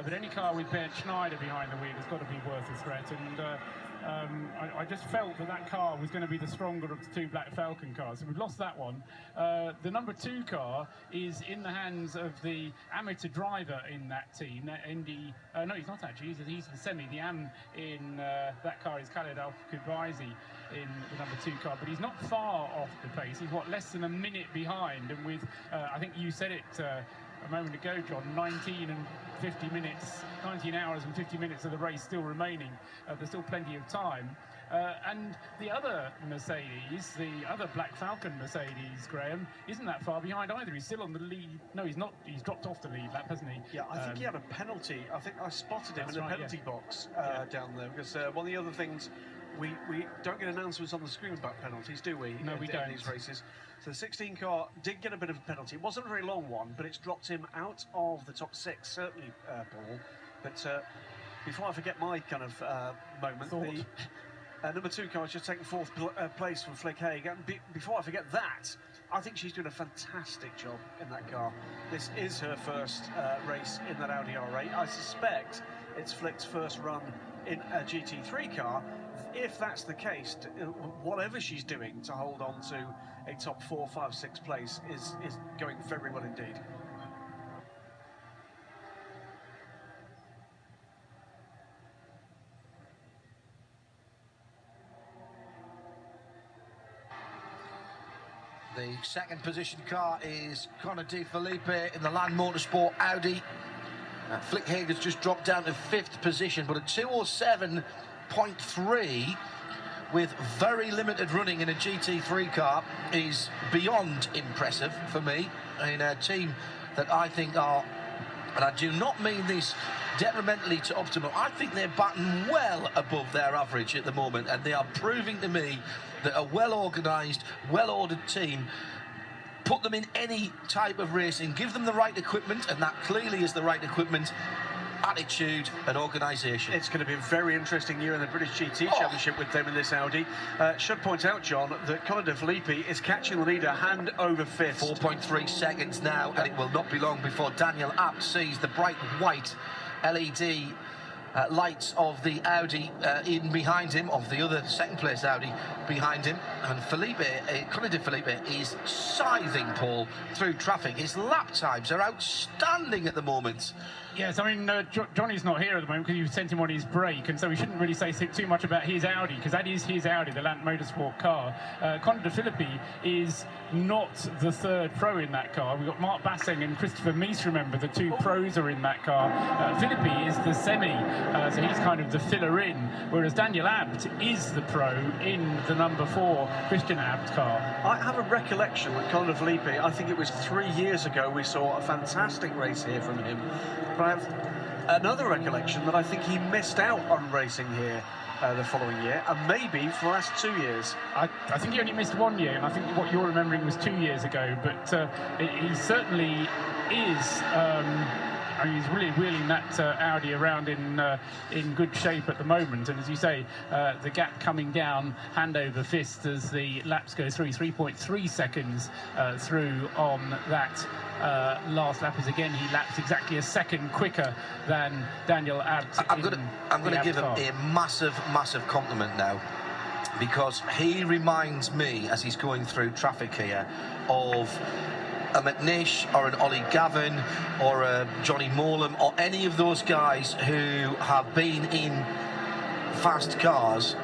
but any car with Bernd Schneider behind the wheel has got to be worth a threat. And I just felt that car was going to be the stronger of the two Black Falcon cars. So we've lost that one. The number 2 car is in the hands of the amateur driver in that team. No, he's not actually. He's the semi. The AM in that car is Khaled Al-Kubaizi in the number 2 car, but he's not far off the pace. He's less than a minute behind, and with I think you said it a moment ago, John, 19 hours and 50 minutes of the race still remaining. There's still plenty of time. And the other Mercedes, the other Black Falcon Mercedes, Graham, isn't that far behind either. He's still on the lead. No, he's not. He's dropped off the lead lap, hasn't he? Yeah, I think he had a penalty. I think I spotted him in the penalty box down there, because one of the other things, we don't get announcements on the screen about penalties, do we? No, we don't. In these races. So the 16 car did get a bit of a penalty. It wasn't a very long one, but it's dropped him out of the top 6, certainly, Paul. But before I forget my kind of moment, the number 2 car is just taking 4th place from Flick Haig. And before I forget that, I think she's doing a fantastic job in that car. This is her first race in that Audi R8. I suspect it's Flick's first run in a GT3 car. If that's the case, whatever she's doing to hold on to a top 4, 5, 6 place is going very well indeed. The second position car is Connor De Felipe in the Land Motorsport Audi. Flick Haig has just dropped down to 5th position, but a 2:07.3 with very limited running in a GT3 car is beyond impressive for me in a team that I think are, and I do not mean this detrimentally to Optimal, I think they're batting well above their average at the moment, and they are proving to me that a well-organised, well-ordered team, put them in any type of racing, give them the right equipment, and that clearly is the right equipment, attitude and organisation. It's going to be a very interesting year in the British GT Championship with them in this Audi. Should point out, John, that Connor De Felipe is catching the leader hand over fist. 4.3 seconds now, and it will not be long before Daniel Abt sees the bright white LED lights of the Audi in behind him, of the other second place Audi behind him, and Connor De Felipe is scything, Paul, through traffic. His lap times are outstanding at the moment. Yes, I mean, Johnny's not here at the moment because you sent him on his break, and so we shouldn't really say too much about his Audi, because that is his Audi, the Land Motorsport car. Connor De Felipe is not the 3rd pro in that car. We've got Mark Basseng and Christopher Meese, remember, the 2 pros are in that car. Philippi is the semi, so he's kind of the filler in, whereas Daniel Abt is the pro in the number 4 Christian Abt car. I have a recollection that Connor De Felipe, I think it was 3 years ago, we saw a fantastic race here from him. But I have another recollection that I think he missed out on racing here the following year, and maybe for the last 2 years. I think he only missed 1 year, and I think what you're remembering was 2 years ago, but he certainly is. I mean, he's really wheeling that Audi around in good shape at the moment, and as you say, the gap coming down hand over fist as the laps go through. 3.3 seconds through on that last lap, as again he laps exactly a second quicker than Daniel Abt. I'm going to give him a massive compliment now, because he reminds me, as he's going through traffic here, of a McNish or an Ollie Gavin or a Johnny Morlam or any of those guys who have been in fast cars.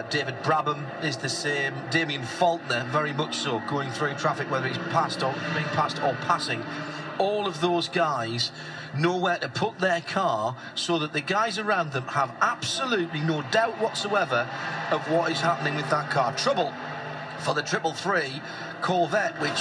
David Brabham is the same. Damien Faulkner, very much so, going through traffic, whether he's passed or being passed or passing. All of those guys know where to put their car so that the guys around them have absolutely no doubt whatsoever of what is happening with that car. Trouble for the 333 Corvette, which